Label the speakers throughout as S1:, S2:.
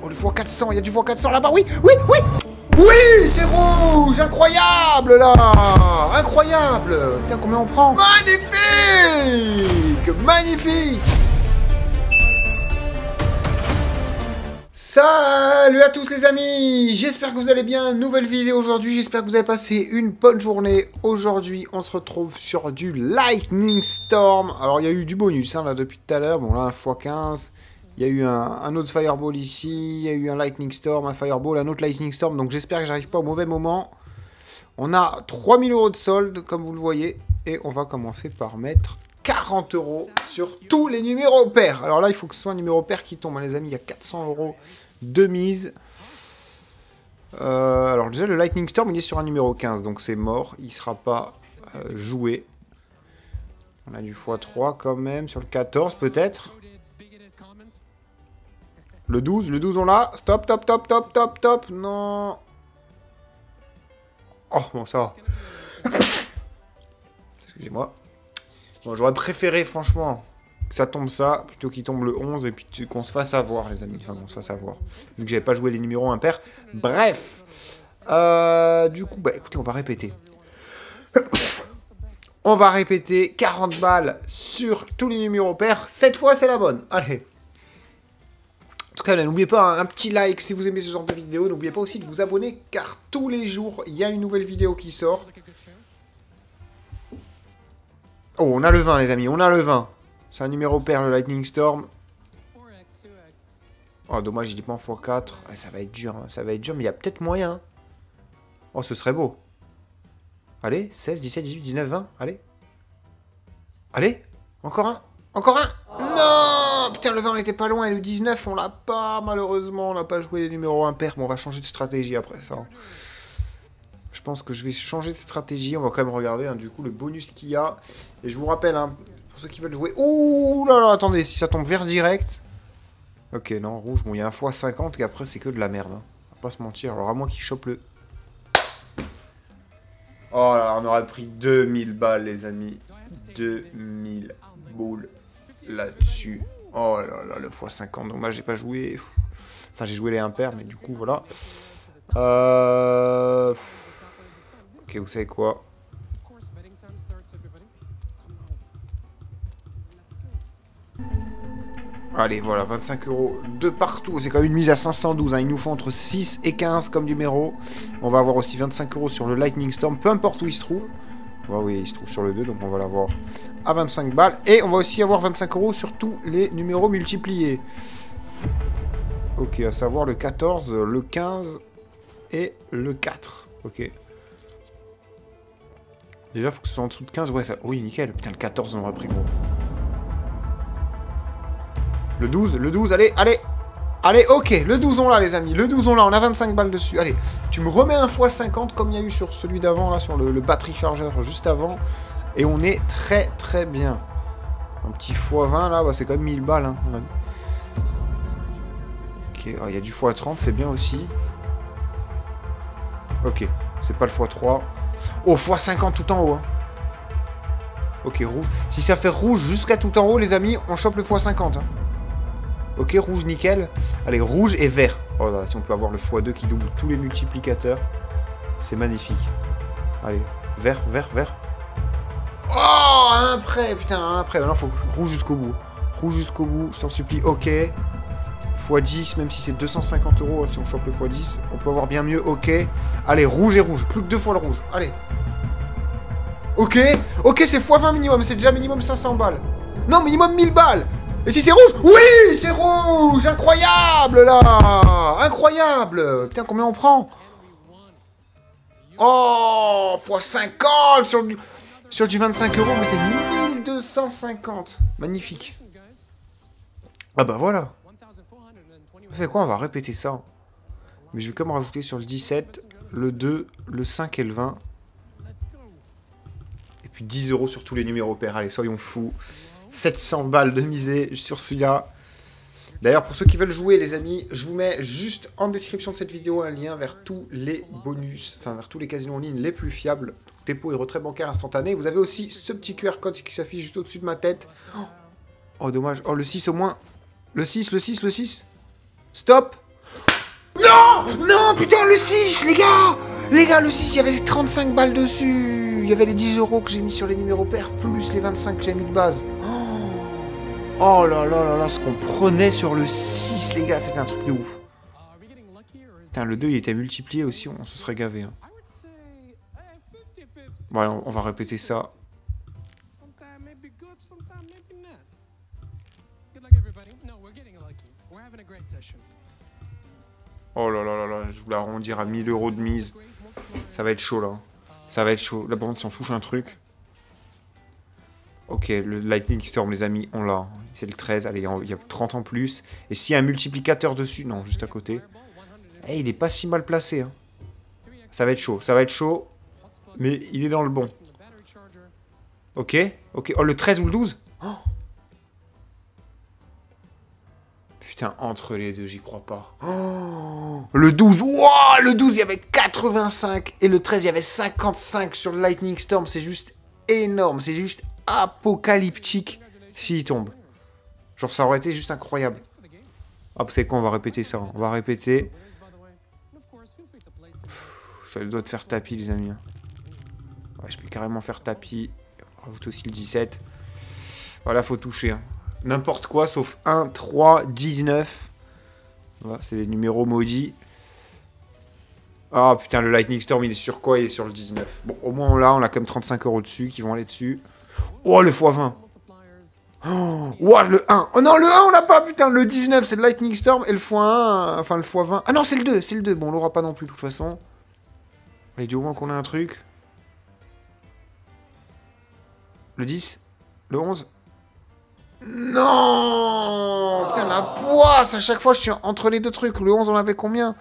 S1: Oh, le x400, il y a du x400 là-bas, oui, oui, oui. Oui, c'est rouge. Incroyable, là. Incroyable. Putain, combien on prend? Magnifique. Magnifique. Salut à tous les amis, j'espère que vous allez bien, nouvelle vidéo aujourd'hui, j'espère que vous avez passé une bonne journée. Aujourd'hui on se retrouve sur du Lightning Storm. Alors il y a eu du bonus hein, là depuis tout à l'heure, bon là un x15, il y a eu un autre Fireball ici, il y a eu un Lightning Storm, un Fireball, un autre Lightning Storm, donc j'espère que j'arrive pas au mauvais moment. On a 3000 € de solde comme vous le voyez, et on va commencer par mettre 40 € sur tous les numéros pairs. Alors là il faut que ce soit un numéro pair qui tombe hein, les amis, il y a 400 € de mise. Alors déjà le Lightning Storm il est sur un numéro 15 donc c'est mort, il sera pas joué. On a du x3 quand même sur le 14 peut-être. Le 12 on l'a. Stop, top, top, top, top, top. Non. Oh bon ça va. Excusez-moi. Bon, j'aurais préféré franchement que ça tombe ça, plutôt qu'il tombe le 11 et puis qu'on se fasse avoir les amis, enfin qu'on se fasse avoir, vu que j'avais pas joué les numéros impairs. Bref, du coup, bah écoutez, on va répéter. On va répéter 40 balles sur tous les numéros pairs, cette fois c'est la bonne, allez. En tout cas, n'oubliez pas un petit like si vous aimez ce genre de vidéo, n'oubliez pas aussi de vous abonner, car tous les jours, il y a une nouvelle vidéo qui sort. Oh, on a le 20 les amis, on a le 20. C'est un numéro pair, le Lightning Storm. Oh, dommage, il est pas en x4. Ah, ça va être dur, hein. Ça va être dur, mais il y a peut-être moyen. Oh, ce serait beau. Allez, 16, 17, 18, 19, 20, allez. Allez, encore un. Encore un. Non. Putain, le 20, on était pas loin, et le 19, on l'a pas, malheureusement. On n'a pas joué les numéros impairs, mais on va changer de stratégie après ça. Je pense que je vais changer de stratégie. On va quand même regarder, hein, du coup, le bonus qu'il y a. Et je vous rappelle, hein, pour ceux qui veulent jouer... Ouh là là, attendez, si ça tombe vert direct... Ok, non, rouge, bon, il y a un x50 et après, c'est que de la merde. Hein. On va pas se mentir. Alors, à moins qu'il chope le... Oh là là, on aurait pris 2000 balles, les amis. 2000 boules là-dessus. Oh là là, le x50. Dommage, j'ai pas joué... Enfin, j'ai joué les impairs, mais du coup, voilà. Ok, vous savez quoi? Allez, voilà, 25 € de partout. C'est quand même une mise à 512. Hein. Il nous faut entre 6 et 15 comme numéro. On va avoir aussi 25 € sur le Lightning Storm, peu importe où il se trouve. Ouais, oui, il se trouve sur le 2, donc on va l'avoir à 25 balles. Et on va aussi avoir 25 € sur tous les numéros multipliés. Ok, à savoir le 14, le 15 et le 4. Ok. Déjà, il faut que ce soit en dessous de 15. Ouais, ça... Oui, nickel. Putain, le 14, on aurait pris gros. Le 12, allez, allez. Allez, ok, le 12 on l'a, les amis. Le 12 on l'a, on a 25 balles dessus. Allez, tu me remets un x50 comme il y a eu sur celui d'avant, là, sur le battery charger juste avant. Et on est très, très bien. Un petit x20, là, bah, c'est quand même 1000 balles. Hein. Ok, il y a du x30, c'est bien aussi. Ok, c'est pas le x3. Oh, x50 tout en haut. Hein. Ok, rouge. Si ça fait rouge jusqu'à tout en haut, les amis, on chope le x50. Hein. Ok, rouge, nickel. Allez, rouge et vert. Oh là, si on peut avoir le x2 qui double tous les multiplicateurs. C'est magnifique. Allez, vert, vert, vert. Oh, un prêt, putain, un prêt. Maintenant, il faut rouge jusqu'au bout. Rouge jusqu'au bout, je t'en supplie. Ok. x10, même si c'est 250 €, si on chope le x10, on peut avoir bien mieux. Ok. Allez, rouge et rouge. Plus que 2 fois le rouge. Allez. Ok. Ok, c'est x20 minimum. C'est déjà minimum 500 balles. Non, minimum 1000 balles. Et si c'est rouge? Oui, c'est rouge. Incroyable, là. Incroyable. Putain, combien on prend? Oh, x50 sur du 25 €, mais c'est 1250. Magnifique. Ah bah voilà. C'est quoi? On va répéter ça. Mais je vais quand même rajouter sur le 17, le 2, le 5 et le 20. Et puis 10 € sur tous les numéros pairs. Allez, soyons fous. 700 balles de misée sur celui-là. D'ailleurs, pour ceux qui veulent jouer, les amis, je vous mets juste en description de cette vidéo un lien vers tous les bonus, enfin vers tous les casinos en ligne les plus fiables. Dépôt et retrait bancaire instantané. Vous avez aussi ce petit QR code qui s'affiche juste au-dessus de ma tête. Oh, dommage. Oh, le 6 au moins. Le 6, le 6, le 6. Stop. Non! Non, putain, le 6, les gars! Les gars, le 6, il y avait 35 balles dessus. Il y avait les 10 € que j'ai mis sur les numéros pairs, plus les 25 que j'ai mis de base. Oh là là là là, ce qu'on prenait sur le 6, les gars, c'était un truc de ouf. Putain, le 2, il était multiplié aussi, on se serait gavé. Hein. Bon, allez, on va répéter ça. Oh là là là là, je voulais arrondir à 1000 € de mise. Ça va être chaud, là. Ça va être chaud. Là, par contre, si on touche un truc... Ok, le Lightning Storm, les amis, on l'a. C'est le 13. Allez, il y a 30 en plus. Et s'il y a un multiplicateur dessus... Non, juste à côté. Eh, il est pas si mal placé. Hein. Ça va être chaud. Ça va être chaud. Mais il est dans le bon. Ok. Ok. Oh, le 13 ou le 12 oh. Putain, entre les deux, j'y crois pas. Oh, le 12. Wow, le 12, il y avait 85. Et le 13, il y avait 55 sur le Lightning Storm. C'est juste énorme. C'est juste apocalyptique s'il tombe. Genre, ça aurait été juste incroyable. Ah, vous savez quoi, on va répéter ça. On va répéter. Ça doit te faire tapis, les amis. Ouais, je peux carrément faire tapis. Rajoute aussi le 17. Voilà, faut toucher. Hein. N'importe quoi, sauf 1, 3, 19. Voilà, c'est les numéros maudits. Ah, putain, le Lightning Storm, il est sur quoi? Il est sur le 19. Bon, au moins, là, on a quand même 35 € dessus qui vont aller dessus. Oh, le x20. Oh, le 1. Oh non, le 1, on l'a pas, putain. Le 19, c'est le Lightning Storm. Et le x1, enfin, le x20. Ah non, c'est le 2, c'est le 2. Bon, on l'aura pas non plus, de toute façon. Il dit au moins qu'on a un truc. Le 10. Le 11. Non! Putain, la poisse! À chaque fois, je suis entre les deux trucs. Le 11, on avait combien?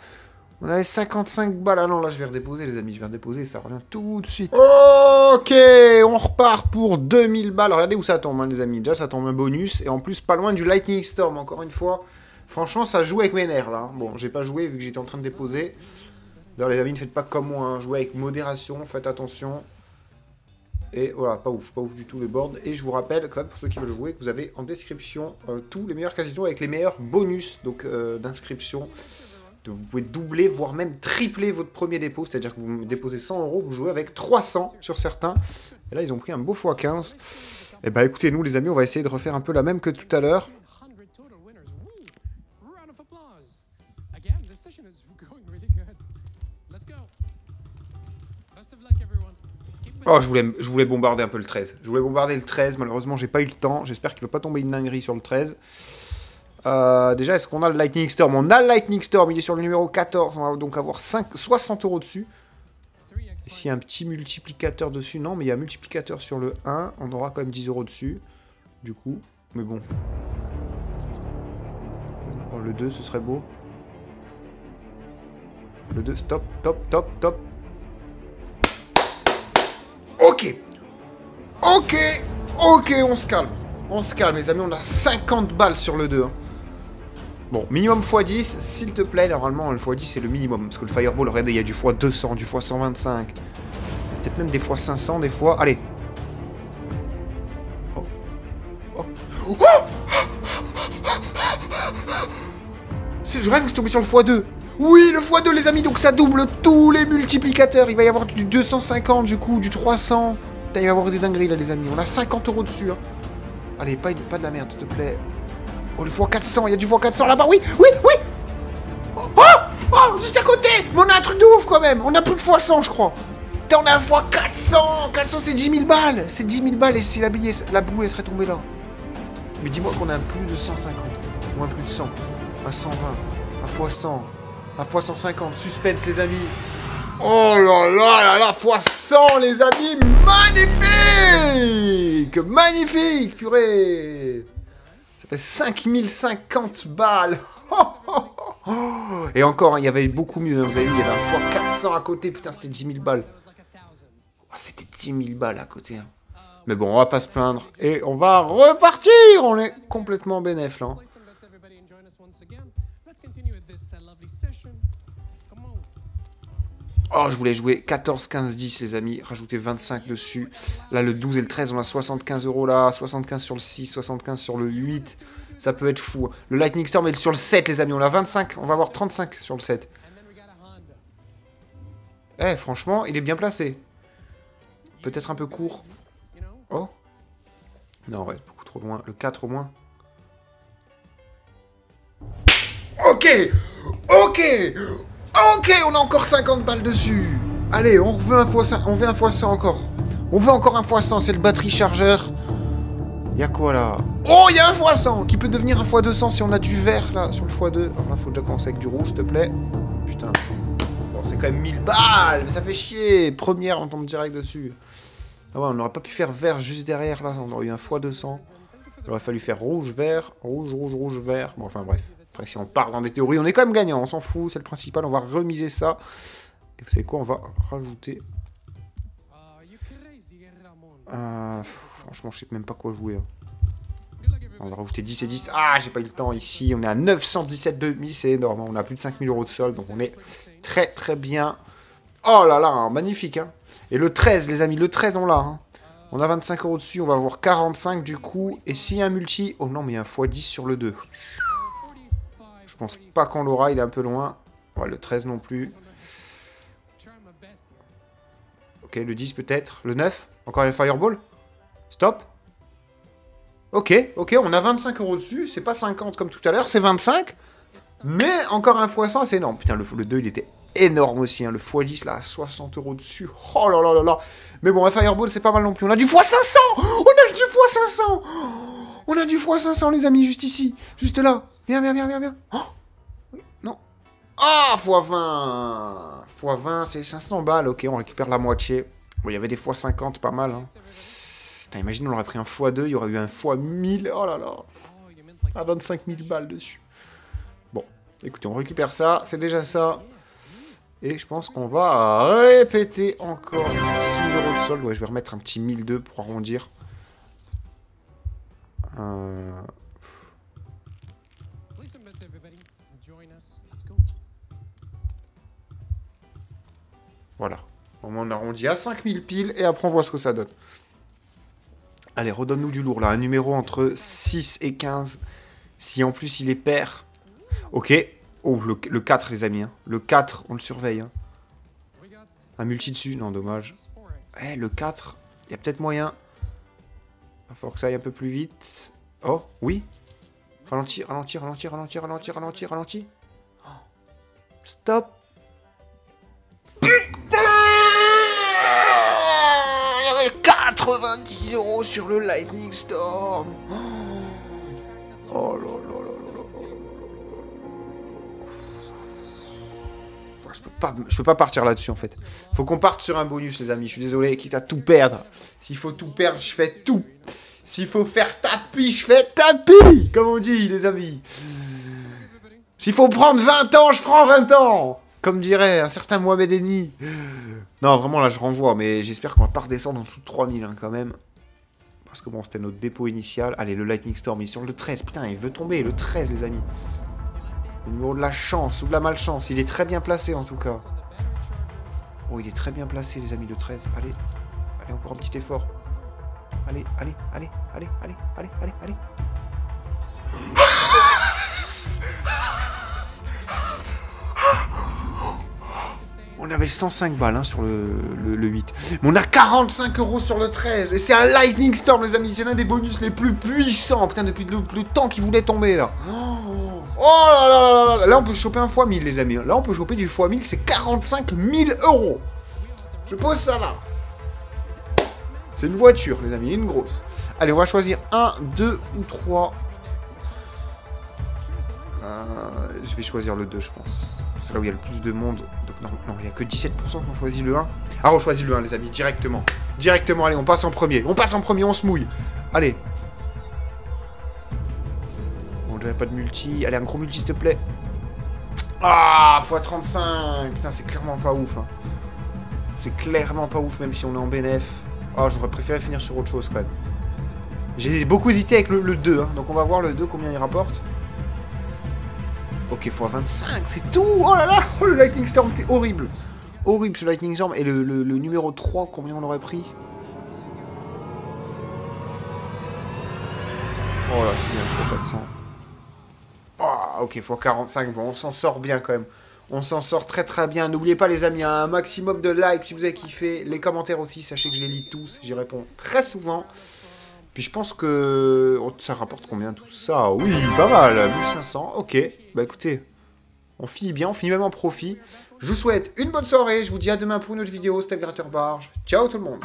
S1: On avait 55 balles. Ah non, là, je vais redéposer, les amis. Je vais redéposer. Ça revient tout de suite. Ok, on repart pour 2000 balles. Regardez où ça tombe, hein, les amis. Déjà, ça tombe un bonus. Et en plus, pas loin du Lightning Storm, encore une fois. Franchement, ça joue avec mes nerfs, là. Bon, j'ai pas joué vu que j'étais en train de déposer. D'ailleurs, les amis, ne faites pas comme moi. Hein. Jouez avec modération. Faites attention. Et voilà, pas ouf du tout les boards. Et je vous rappelle, quand même, pour ceux qui veulent jouer, que vous avez en description tous les meilleurs casinos avec les meilleurs bonus d'inscription. Vous pouvez doubler, voire même tripler votre premier dépôt. C'est-à-dire que vous déposez 100 €, vous jouez avec 300 sur certains. Et là, ils ont pris un beau x15. Et bah écoutez, nous les amis, on va essayer de refaire un peu la même que tout à l'heure. Oh, je voulais bombarder un peu le 13. Je voulais bombarder le 13. Malheureusement, j'ai pas eu le temps. J'espère qu'il va pas tomber une dinguerie sur le 13. Déjà, est-ce qu'on a le Lightning Storm? On a le Lightning Storm. Il est sur le numéro 14. On va donc avoir 60 € dessus. Et s'il y a un petit multiplicateur dessus, non, mais il y a un multiplicateur sur le 1. On aura quand même 10 € dessus. Du coup, mais bon. Oh, le 2, ce serait beau. Le 2, stop, top, top, top. Ok. Ok. Ok, on se calme. On se calme, les amis. On a 50 balles sur le 2. Hein. Bon, minimum x10, s'il te plaît. Normalement, le x10, c'est le minimum. Parce que le Fireball, regardez, il y a du x200, du x125. Peut-être même des x500, des fois. Allez. Oh. Oh. Oh. Je rêve que c'est tombé sur le x2. Oui, le x2, les amis, donc ça double tous les multiplicateurs. Il va y avoir du 250, du coup, du 300. Putain, il va y avoir des dingueries, là, les amis. On a 50 € dessus. Hein. Allez, pas de la merde, s'il te plaît. Oh, le x400, il y a du x400 là-bas. Oui, oui, oui. Oh, oh, juste à côté. Mais on a un truc de ouf, quand même. On a plus de x100, je crois. Putain, on a un x400. 400, c'est 10 000 balles. C'est 10 000 balles, et si la boule, elle serait tombée là. Mais dis-moi qu'on a un plus de 150. Ou un plus de 100. Un 120. Un x100. À x150, suspense les amis. Oh là là là là, x100 les amis, magnifique. Magnifique, purée. Ça fait 5050 balles. Et encore, hein, il y avait beaucoup mieux, hein, vous avez vu, il y avait un x400 à côté, putain c'était 10 000 balles. Oh, c'était 10 000 balles à côté. Hein. Mais bon, on va pas se plaindre. Et on va repartir, on est complètement bénef là. Oh, je voulais jouer 14, 15, 10, les amis. Rajouter 25 dessus. Là, le 12 et le 13, on a 75 € là. 75 sur le 6, 75 sur le 8. Ça peut être fou. Le Lightning Storm est sur le 7, les amis. On a 25. On va avoir 35 sur le 7. Eh, franchement, il est bien placé. Peut-être un peu court. Oh. Non, ouais, beaucoup trop loin. Le 4 au moins. Ok. Ok. Ok, on a encore 50 balles dessus. Allez, on veut un x100, on veut un x100 encore. On veut encore un x100, c'est le batterie chargeur. Y'a quoi là? Oh, y'a un x100 qui peut devenir un x200 si on a du vert là sur le x2. Alors là, faut déjà commencer avec du rouge, s'il te plaît. Putain. Bon, c'est quand même 1000 balles, mais ça fait chier. Première, on tombe direct dessus. Ah ouais, on n'aurait pas pu faire vert juste derrière là, on aurait eu un x200. Il aurait fallu faire rouge, vert, rouge, rouge, rouge, vert. Bon, enfin bref. Après, si on part dans des théories, on est quand même gagnant, on s'en fout, c'est le principal, on va remiser ça. Et vous savez quoi, on va rajouter... franchement, je sais même pas quoi jouer. Hein. On va rajouter 10 et 10. Ah, j'ai pas eu le temps ici. On est à 917,5, c'est énorme. On a plus de 5000 € de solde, donc on est très très bien. Oh là là, hein, magnifique. Hein. Et le 13, les amis, le 13, on l'a. Hein. On a 25 € dessus, on va avoir 45 du coup. Et s'il y a un multi... Oh non, mais il y a un x10 sur le 2. Je pense pas qu'on l'aura, il est un peu loin. Ouais, le 13 non plus. Ok, le 10 peut-être. Le 9. Encore un fireball. Stop. Ok, ok, on a 25 € dessus. C'est pas 50 comme tout à l'heure, c'est 25. Mais encore un x100, c'est énorme. Putain, le 2, il était énorme aussi. Hein. Le x10, là, 60 € dessus. Oh là là là là. Mais bon, un fireball, c'est pas mal non plus. On a du x500. On a du x500. On a du x500, les amis, juste ici. Juste là. Viens, viens, viens, viens, viens. Oh, non. Ah, x20. x20, c'est 500 balles. Ok, on récupère la moitié. Bon, il y avait des x50, pas mal. Hein. Putain, imagine, on aurait pris un x2, il y aurait eu un x1000. Oh là là. À 25 000 balles dessus. Bon, écoutez, on récupère ça. C'est déjà ça. Et je pense qu'on va répéter encore 6 000 € de solde. Ouais, je vais remettre un petit 1002 pour arrondir. Voilà. On arrondit à 5000 piles et après on voit ce que ça donne. Allez, redonne-nous du lourd là. Un numéro entre 6 et 15. Si en plus il est pair. Ok. Oh, le 4 les amis. Hein. Le 4, on le surveille. Hein. Un multi dessus. Non, dommage. Eh, le 4. Il y a peut-être moyen. Il va falloir que ça aille un peu plus vite. Oh, oui. Ralentis, ralentis, ralentis, ralentis, ralentis, ralentis, ralentis. Oh. Stop. Putain! Il y avait 90 € sur le Lightning Storm. Oh là là là là là. Je peux pas partir là-dessus en fait. Faut qu'on parte sur un bonus les amis. Je suis désolé, quitte à tout perdre. S'il faut tout perdre, je fais tout. S'il faut faire tapis, je fais tapis. Comme on dit les amis. S'il faut prendre 20 ans, je prends 20 ans. Comme dirait un certain Mohamed Eni. Non, vraiment, là, je renvoie. Mais j'espère qu'on va pas redescendre en dessous de 3000, hein, quand même. Parce que bon, c'était notre dépôt initial. Allez, le Lightning Storm, il est sur le 13. Putain, il veut tomber. Le 13, les amis. Le numéro de la chance ou de la malchance. Il est très bien placé, en tout cas. Oh, il est très bien placé, les amis, le 13. Allez. Allez, encore un petit effort. Allez, allez, allez, allez, allez, allez, allez, allez. On avait 105 balles hein, sur le 8. Mais on a 45 € sur le 13. Et c'est un Lightning Storm, les amis. C'est l'un des bonus les plus puissants. Putain, depuis le temps qu'il voulait tomber, là. Oh là là là. Là, on peut choper un x1000, les amis. Là, on peut choper du x1000. C'est 45 000 €. Je pose ça là. C'est une voiture, les amis. Une grosse. Allez, on va choisir 1, 2 ou 3. Je vais choisir le 2, je pense. C'est là où il y a le plus de monde. Donc, non, il n'y a que 17% qui ont choisi le 1. Ah, on choisit le 1, les amis, directement. Directement, allez, on passe en premier. On passe en premier, on se mouille. Allez. Bon, j'avais pas de multi. Allez, un gros multi, s'il te plaît. Ah, x35. Putain, c'est clairement pas ouf. Hein. C'est clairement pas ouf, même si on est en bénéf. Ah, j'aurais préféré finir sur autre chose, quand même. J'ai beaucoup hésité avec le 2. Hein. Donc, on va voir le 2, combien il rapporte. Ok, x25, c'est tout. Oh là là. Oh, le Lightning Storm, c'était horrible. Horrible, ce Lightning Storm. Et le numéro 3, combien on aurait pris? Oh là, c'est bien, x400. Ah, ok, x45. Bon, on s'en sort bien, quand même. On s'en sort très très bien. N'oubliez pas les amis, un maximum de likes si vous avez kiffé. Les commentaires aussi, sachez que je les lis tous. J'y réponds très souvent. Puis je pense que... Oh, ça rapporte combien tout ça? Oui, pas mal. 1500. Ok. Bah écoutez, on finit bien. On finit même en profit. Je vous souhaite une bonne soirée. Je vous dis à demain pour une autre vidéo. C'était le Gratteur Barge. Ciao tout le monde.